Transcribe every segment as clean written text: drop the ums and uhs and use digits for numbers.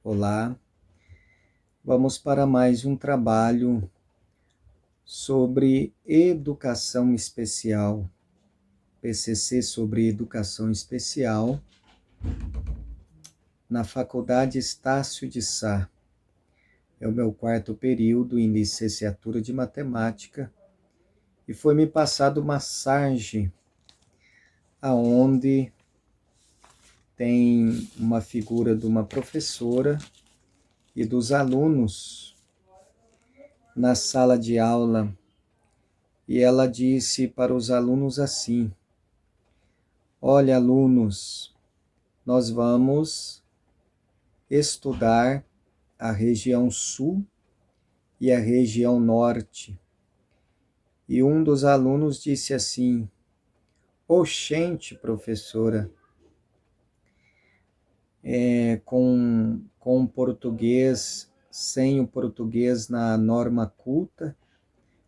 Olá, vamos para mais um trabalho sobre educação especial, PCC sobre educação especial, na Faculdade Estácio de Sá. É o meu quarto período em licenciatura de matemática e foi-me passado uma sarge aonde tem uma figura de uma professora e dos alunos na sala de aula, e ela disse para os alunos assim: olha, alunos, nós vamos estudar a região sul e a região norte. E um dos alunos disse assim: oxente, professora, com português, sem o português na norma culta,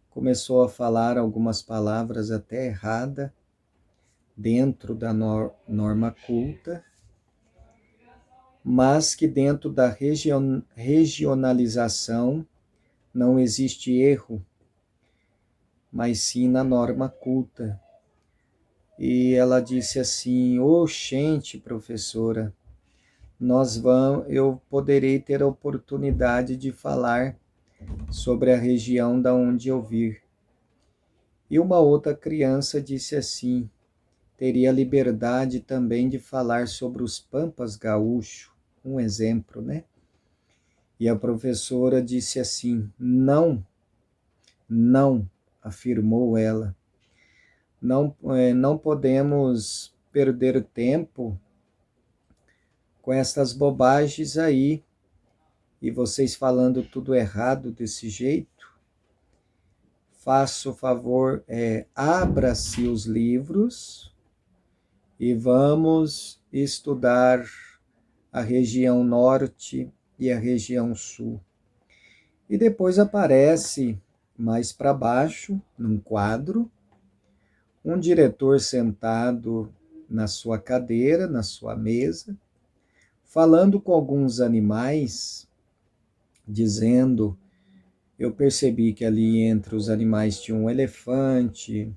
começou a falar algumas palavras até errada dentro da norma culta, mas que dentro da regionalização não existe erro, mas sim na norma culta. E ela disse assim: oxente, professora, eu poderei ter a oportunidade de falar sobre a região da onde eu vir. E uma outra criança disse assim: teria liberdade também de falar sobre os Pampas Gaúcho, um exemplo, né? E a professora disse assim: não, afirmou ela, não podemos perder tempo com essas bobagens aí, e vocês falando tudo errado desse jeito. Faça o favor, abra-se os livros e vamos estudar a região norte e a região sul. E depois aparece mais para baixo, num quadro, um diretor sentado na sua cadeira, na sua mesa, falando com alguns animais, dizendo: eu percebi que ali entre os animais tinha um elefante,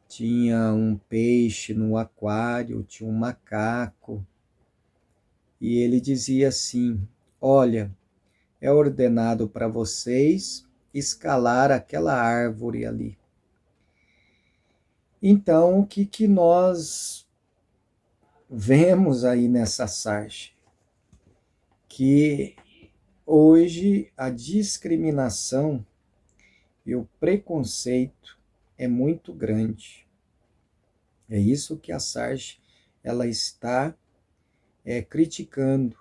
tinha um peixe no aquário, tinha um macaco. E ele dizia assim: olha, é ordenado para vocês escalar aquela árvore ali. Então, o que nós vemos aí nessa sarje? Que hoje a discriminação e o preconceito é muito grande. É isso que a sarje ela está criticando.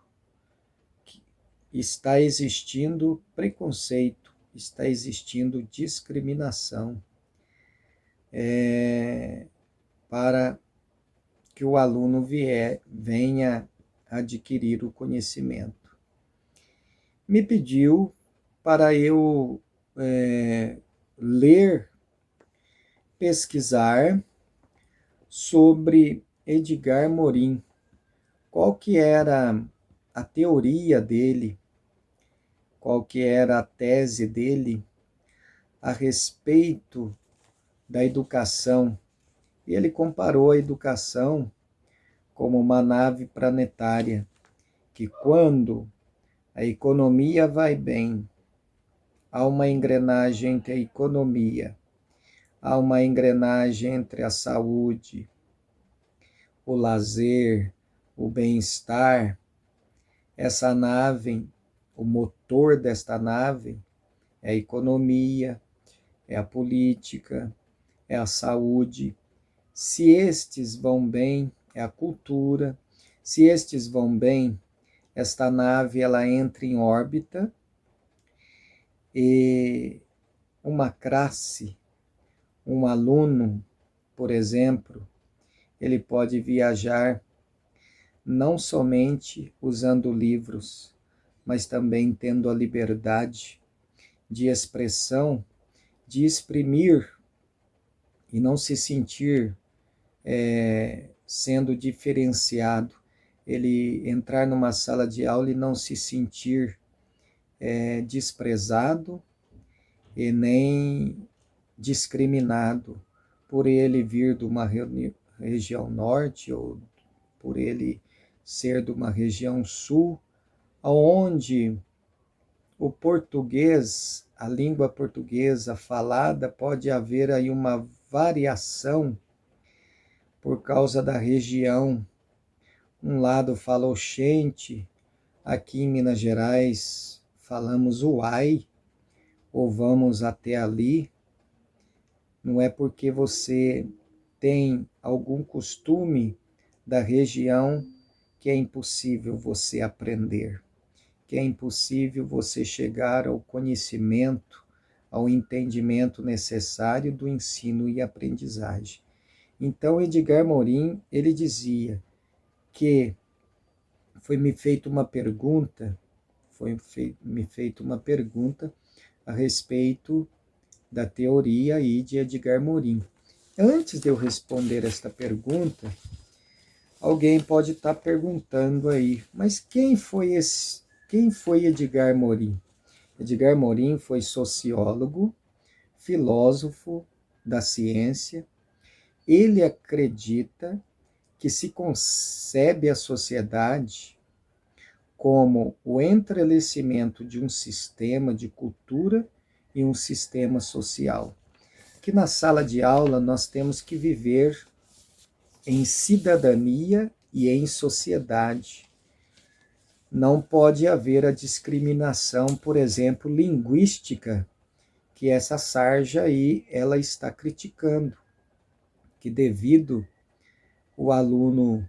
Está existindo preconceito, está existindo discriminação para que o aluno venha adquirir o conhecimento. Me pediu para eu ler, pesquisar sobre Edgar Morin, qual que era a teoria dele, qual que era a tese dele a respeito da educação. E ele comparou a educação como uma nave planetária, que quando a economia vai bem, há uma engrenagem entre a economia, há uma engrenagem entre a saúde, o lazer, o bem-estar. Essa nave, o motor desta nave é a economia, é a política, é a saúde. Se estes vão bem, é a cultura. Se estes vão bem, esta nave ela entra em órbita e uma classe, um aluno, por exemplo, ele pode viajar não somente usando livros, mas também tendo a liberdade de expressão, de exprimir e não se sentir sendo diferenciado. ele entrar numa sala de aula e não se sentir desprezado e nem discriminado por ele vir de uma região norte ou por ele ser de uma região sul, onde o português, a língua portuguesa falada, pode haver aí uma variação por causa da região. Um lado fala oxente, aqui em Minas Gerais falamos uai, ou vamos até ali. Não é porque você tem algum costume da região que é impossível você aprender, que é impossível você chegar ao conhecimento, ao entendimento necessário do ensino e aprendizagem. Então, Edgar Morin, ele dizia que foi-me feita uma pergunta a respeito da teoria aí de Edgar Morin. Antes de eu responder esta pergunta, alguém pode estar perguntando aí, mas quem foi Edgar Morin? Edgar Morin foi sociólogo, filósofo da ciência. Ele acredita que se concebe a sociedade como o entrelaçamento de um sistema de cultura e um sistema social. Que na sala de aula nós temos que viver em cidadania e em sociedade. Não pode haver a discriminação, por exemplo, linguística, que essa sarja aí ela está criticando, que devido o aluno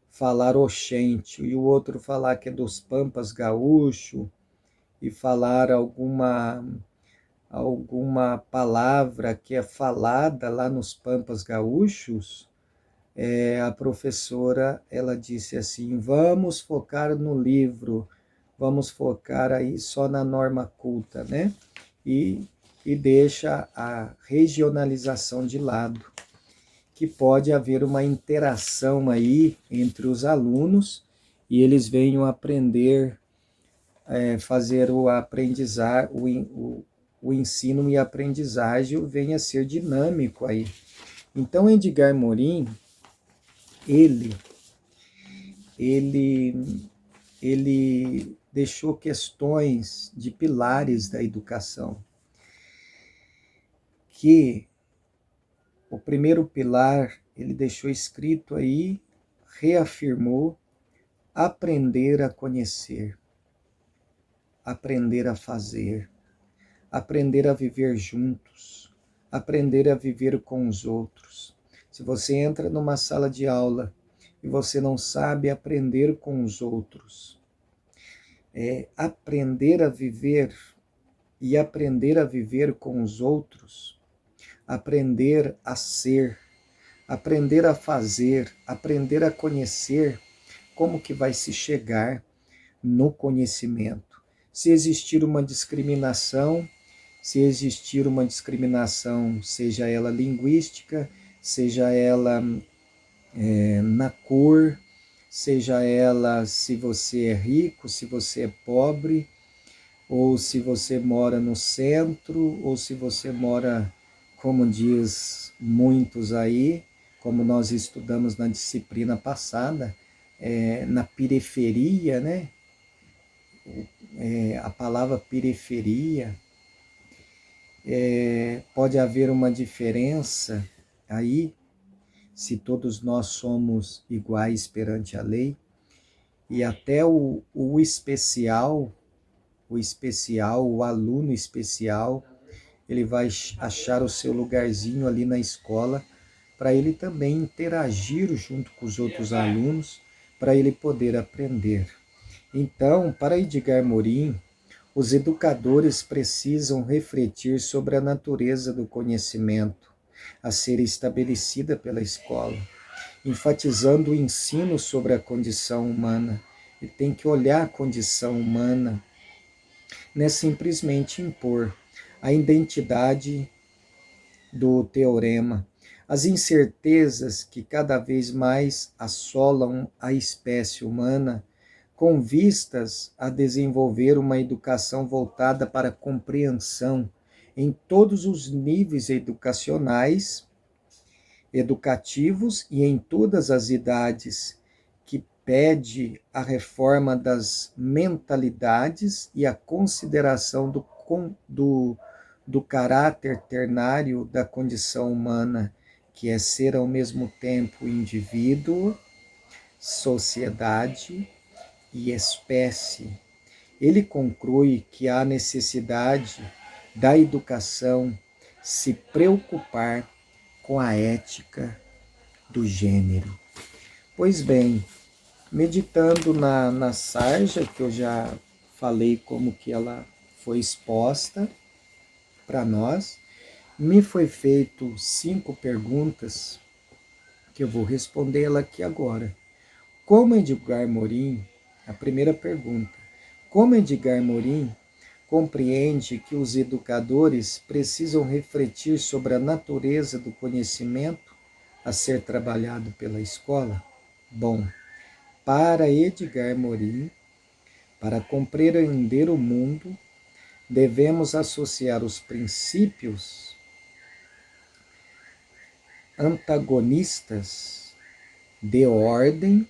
falar oxente e o outro falar que é dos Pampas Gaúcho e falar alguma palavra que é falada lá nos Pampas Gaúchos, a professora ela disse assim: vamos focar no livro, vamos focar aí só na norma culta, né? E deixa a regionalização de lado, que pode haver uma interação aí entre os alunos e eles venham aprender, fazer o aprendizar, o ensino e a aprendizagem venha a ser dinâmico aí. Então, Edgar Morin, ele deixou questões de pilares da educação, que o primeiro pilar ele deixou escrito aí, reafirmou: aprender a conhecer, aprender a fazer, aprender a viver juntos, aprender a viver com os outros. Se você entra numa sala de aula e você não sabe aprender com os outros, aprender a viver e aprender a viver com os outros, aprender a ser, aprender a fazer, aprender a conhecer, como que vai se chegar no conhecimento? Se existir uma discriminação, seja ela linguística, seja ela na cor, seja ela se você é rico, se você é pobre, ou se você mora no centro, ou se você mora, como diz muitos aí, como nós estudamos na disciplina passada, na periferia, né? A palavra periferia, pode haver uma diferença aí, se todos nós somos iguais perante a lei, e até o especial, o aluno especial, ele vai achar o seu lugarzinho ali na escola, para ele também interagir junto com os outros alunos, para ele poder aprender. Então, para Edgar Morin, os educadores precisam refletir sobre a natureza do conhecimento a ser estabelecida pela escola, enfatizando o ensino sobre a condição humana. Ele tem que olhar a condição humana, não é simplesmente impor a identidade do teorema, As incertezas que cada vez mais assolam a espécie humana, com vistas a desenvolver uma educação voltada para a compreensão em todos os níveis educativos e em todas as idades, que pede a reforma das mentalidades e a consideração do caráter ternário da condição humana, que é ser ao mesmo tempo indivíduo, sociedade e espécie. Ele conclui que há necessidade da educação se preocupar com a ética do gênero. Pois bem, meditando na sarja, que eu já falei como que ela foi exposta para nós, me foi feito 5 perguntas que eu vou respondê-la aqui agora. Como Edgar Morin, a primeira pergunta, como Edgar Morin compreende que os educadores precisam refletir sobre a natureza do conhecimento a ser trabalhado pela escola? Bom, para Edgar Morin, para compreender o mundo, devemos associar os princípios antagonistas de ordem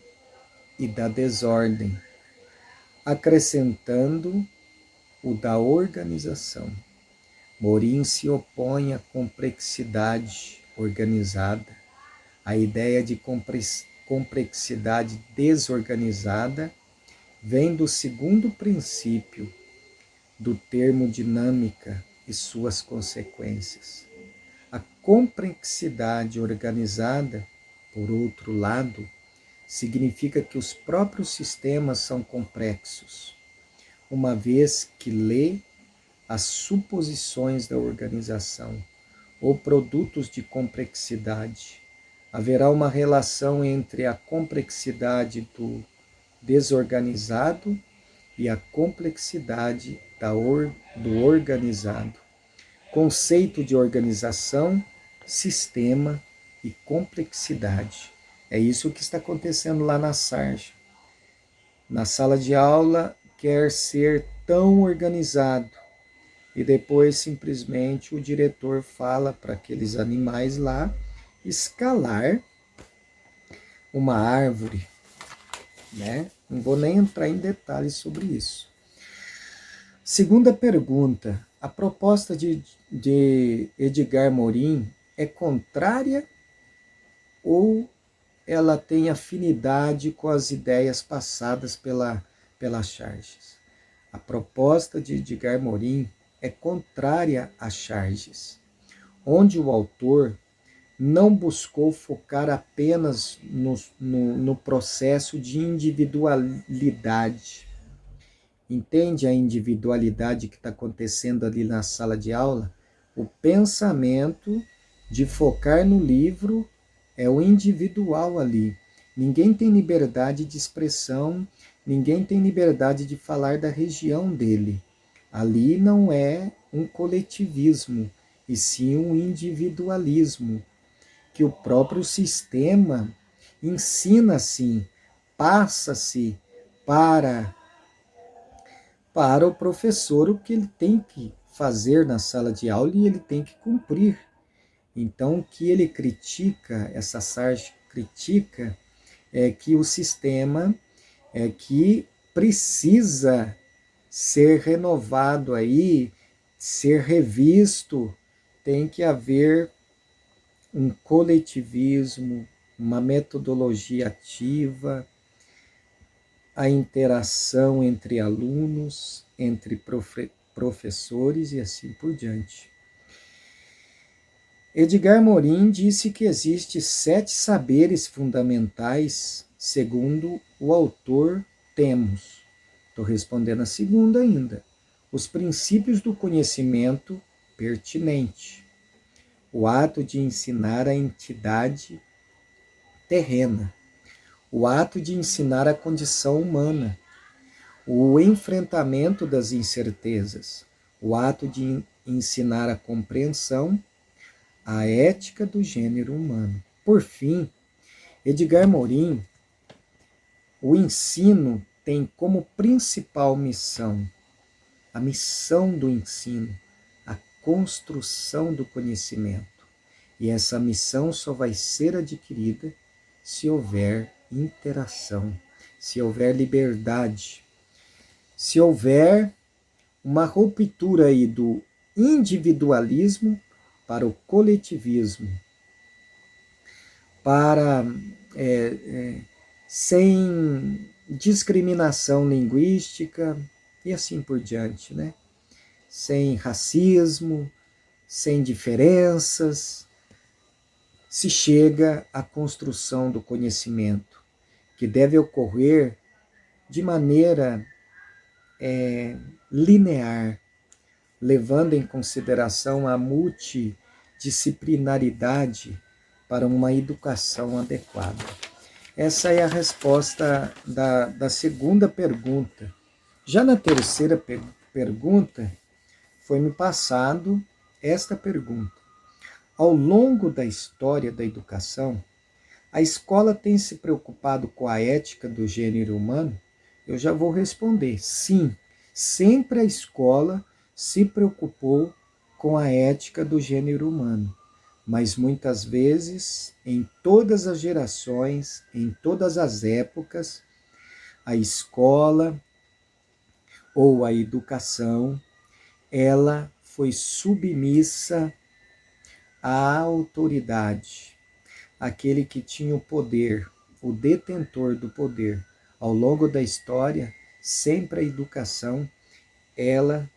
e da desordem, acrescentando o da organização. Morin se opõe à complexidade organizada, à ideia de complexidade desorganizada vem do segundo princípio do termo dinâmica e suas consequências. A complexidade organizada, por outro lado, significa que os próprios sistemas são complexos, uma vez que lê as suposições da organização ou produtos de complexidade. Haverá uma relação entre a complexidade do desorganizado e a complexidade do organizado. Conceito de organização, sistema e complexidade. É isso que está acontecendo lá na sarja. Na sala de aula, quer ser tão organizado, e depois simplesmente o diretor fala para aqueles animais lá escalar uma árvore, né? Não vou nem entrar em detalhes sobre isso. Segunda pergunta, a proposta de Edgar Morin é contrária ou ela tem afinidade com as ideias passadas pela Charges? A proposta de Edgar Morin é contrária a Charges, onde o autor não buscou focar apenas no processo de individualidade. Entende a individualidade que está acontecendo ali na sala de aula? O pensamento de focar no livro é o individual ali. Ninguém tem liberdade de expressão, ninguém tem liberdade de falar da região dele. Ali não é um coletivismo, e sim um individualismo, que o próprio sistema ensina-se, passa-se para o professor o que ele tem que fazer na sala de aula e ele tem que cumprir. Então, o que ele critica, essa sarja critica, é que o sistema é que precisa ser renovado aí, ser revisto, tem que haver um coletivismo, uma metodologia ativa, a interação entre alunos, entre professores e assim por diante. Edgar Morin disse que existem 7 saberes fundamentais, segundo o autor temos. Estou respondendo a segunda ainda. Os princípios do conhecimento pertinente. O ato de ensinar a entidade terrena. O ato de ensinar a condição humana. O enfrentamento das incertezas. O ato de ensinar a compreensão, a ética do gênero humano. Por fim, Edgar Morin, o ensino tem como principal missão, a missão do ensino, a construção do conhecimento. E essa missão só vai ser adquirida se houver interação, se houver liberdade, se houver uma ruptura aí do individualismo para o coletivismo, para sem discriminação linguística e assim por diante, né? Sem racismo, sem diferenças, se chega à construção do conhecimento, que deve ocorrer de maneira linear, levando em consideração a multidisciplinaridade para uma educação adequada. Essa é a resposta da segunda pergunta. Já na terceira pergunta, foi-me passado esta pergunta. Ao longo da história da educação, a escola tem se preocupado com a ética do gênero humano? Eu já vou responder. Sim, sempre a escola se preocupou com a ética do gênero humano. Mas muitas vezes, em todas as gerações, em todas as épocas, a escola ou a educação, ela foi submissa à autoridade, aquele que tinha o poder, o detentor do poder. Ao longo da história, sempre a educação, ela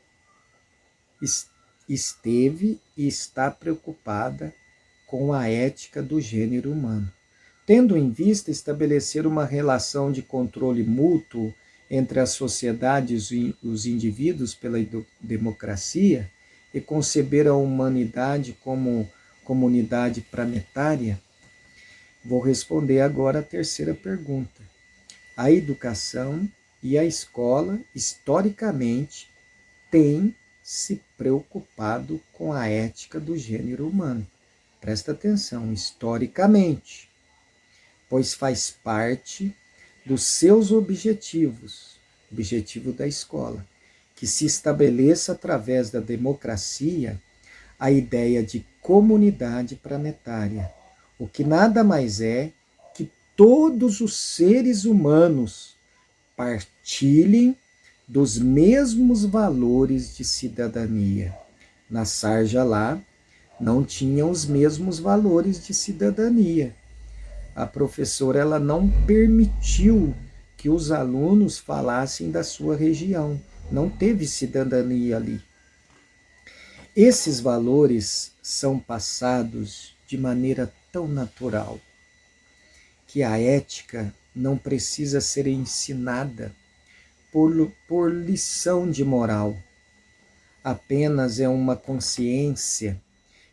esteve e está preocupada com a ética do gênero humano, tendo em vista estabelecer uma relação de controle mútuo entre as sociedades e os indivíduos pela democracia e conceber a humanidade como comunidade planetária. Vou responder agora a terceira pergunta. A educação e a escola, historicamente, têm se preocupado com a ética do gênero humano. Presta atenção, historicamente, pois faz parte dos seus objetivos, objetivo da escola, que se estabeleça através da democracia a ideia de comunidade planetária, o que nada mais é que todos os seres humanos partilhem dos mesmos valores de cidadania. Na sarja lá, não tinham os mesmos valores de cidadania. A professora ela não permitiu que os alunos falassem da sua região. Não teve cidadania ali. Esses valores são passados de maneira tão natural que a ética não precisa ser ensinada por lição de moral. Apenas é uma consciência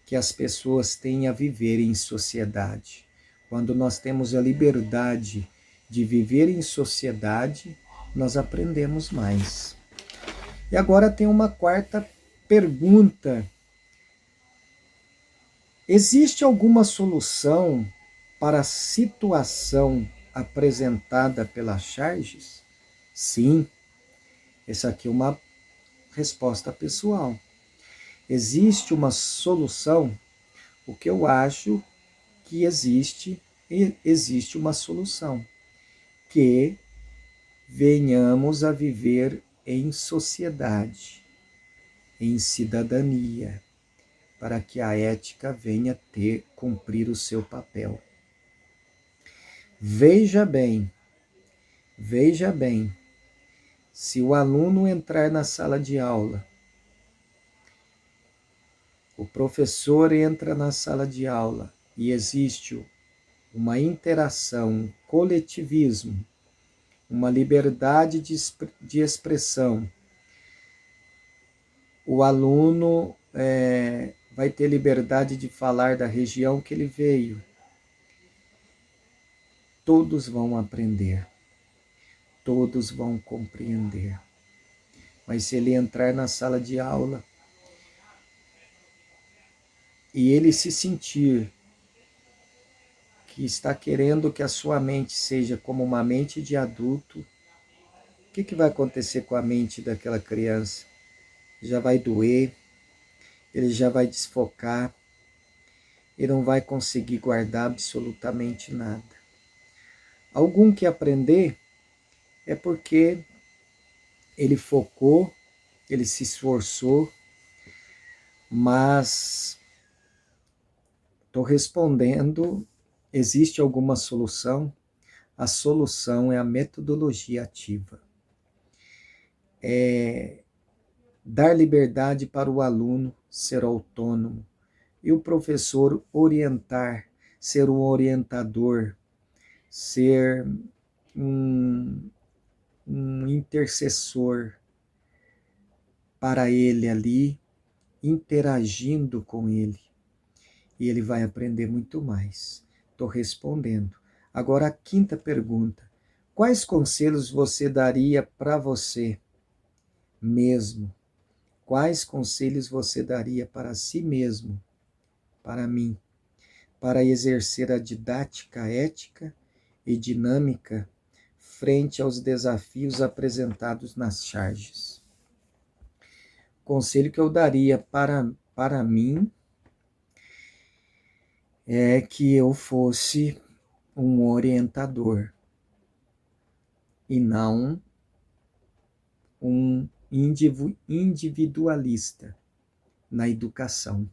que as pessoas têm a viver em sociedade. Quando nós temos a liberdade de viver em sociedade, nós aprendemos mais. E agora tem uma quarta pergunta. Existe alguma solução para a situação apresentada pela Charges? Sim, essa aqui é uma resposta pessoal. Existe uma solução? O que eu acho que existe uma solução, que venhamos a viver em sociedade, em cidadania, para que a ética venha cumprir o seu papel. Veja bem, se o aluno entrar na sala de aula, o professor entra na sala de aula e existe uma interação, um coletivismo, uma liberdade de expressão, o aluno vai ter liberdade de falar da região que ele veio. Todos vão aprender, todos vão compreender. Mas se ele entrar na sala de aula e ele se sentir que está querendo que a sua mente seja como uma mente de adulto, o que vai acontecer com a mente daquela criança? Já vai doer, ele já vai desfocar, ele não vai conseguir guardar absolutamente nada. Algum que aprender é porque ele focou, ele se esforçou, mas estou respondendo, existe alguma solução? A solução é a metodologia ativa. É dar liberdade para o aluno ser autônomo e o professor orientar, ser um orientador, ser um intercessor para ele ali, interagindo com ele. E ele vai aprender muito mais. Estou respondendo. Agora a quinta pergunta. Quais conselhos você daria para você mesmo? Quais conselhos você daria para si mesmo, para mim, para exercer a didática ética e dinâmica frente aos desafios apresentados nas charges? O conselho que eu daria para mim é que eu fosse um orientador e não um individualista na educação.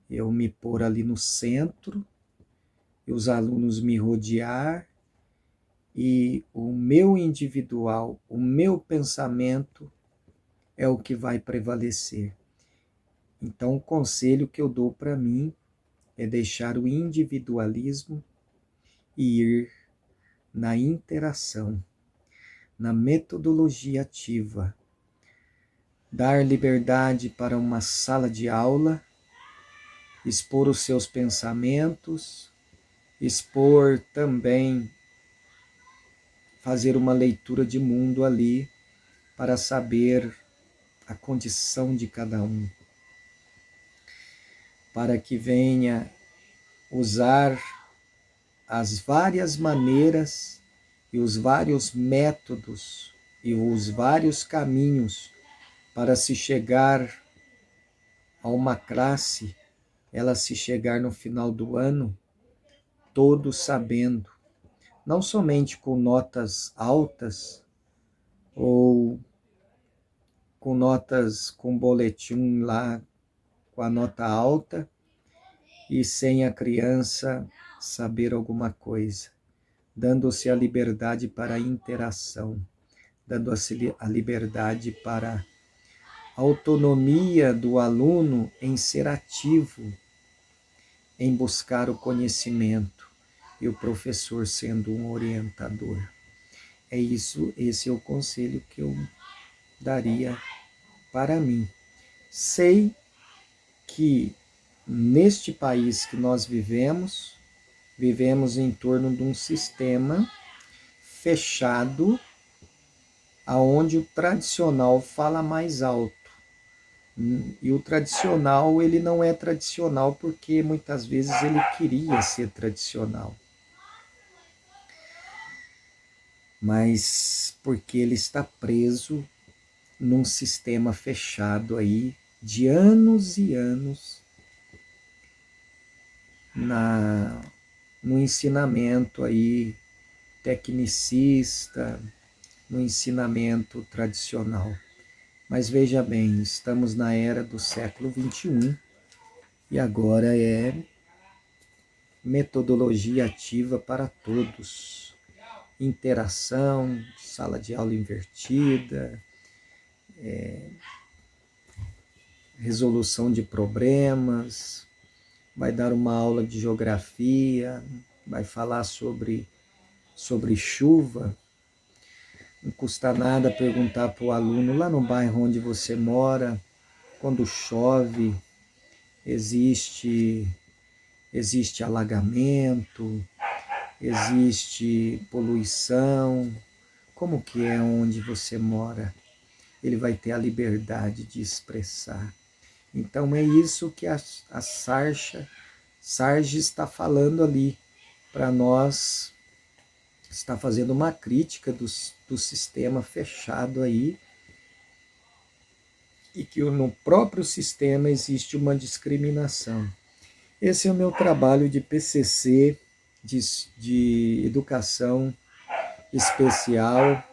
Eu me pôr ali no centro, e os alunos me rodear, e o meu individual, o meu pensamento é o que vai prevalecer. Então, o conselho que eu dou para mim é deixar o individualismo e ir na interação, na metodologia ativa, dar liberdade para uma sala de aula, expor os seus pensamentos, expor também, fazer uma leitura de mundo ali para saber a condição de cada um, para que venha usar as várias maneiras e os vários métodos e os vários caminhos para se chegar a uma classe, ela se chegar no final do ano, todos sabendo, não somente com notas altas ou com notas com boletim lá com a nota alta e sem a criança saber alguma coisa, dando-se a liberdade para a interação, dando-se a liberdade para a autonomia do aluno em ser ativo, em buscar o conhecimento e o professor sendo um orientador. É isso, esse é o conselho que eu daria para mim. Sei que neste país que nós vivemos em torno de um sistema fechado, aonde o tradicional fala mais alto. E o tradicional, ele não é tradicional porque muitas vezes ele queria ser tradicional. Mas porque ele está preso num sistema fechado aí de anos e anos no ensinamento aí tecnicista, no ensinamento tradicional. Mas veja bem, estamos na era do século XXI e agora é metodologia ativa para todos. Interação, sala de aula invertida, resolução de problemas, vai dar uma aula de geografia, vai falar sobre chuva. Não custa nada perguntar para o aluno lá no bairro onde você mora, quando chove, existe alagamento, existe poluição, como que onde você mora? Ele vai ter a liberdade de expressar. Então é isso que a Sarge está falando ali para nós, está fazendo uma crítica do sistema fechado aí, e que no próprio sistema existe uma discriminação. Esse é o meu trabalho de PCC, de educação especial.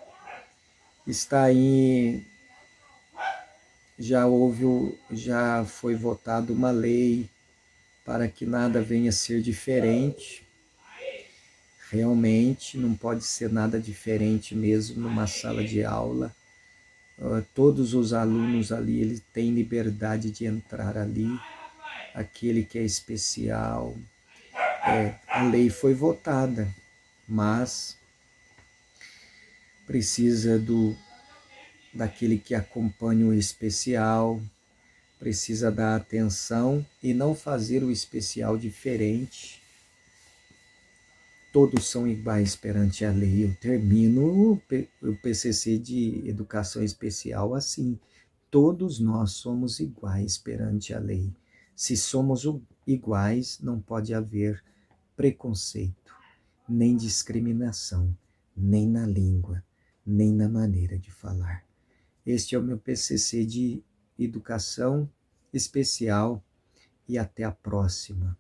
Está aí, já foi votada uma lei para que nada venha a ser diferente. Realmente não pode ser nada diferente mesmo numa sala de aula. Todos os alunos ali, eles têm liberdade de entrar ali. Aquele que é especial. A lei foi votada, mas precisa daquele que acompanha o especial, precisa dar atenção e não fazer o especial diferente. Todos são iguais perante a lei. Eu termino o PCC de Educação Especial assim. Todos nós somos iguais perante a lei. Se somos iguais, não pode haver preconceito, nem discriminação, nem na língua, nem na maneira de falar. Este é o meu PCC de Educação Especial e até a próxima.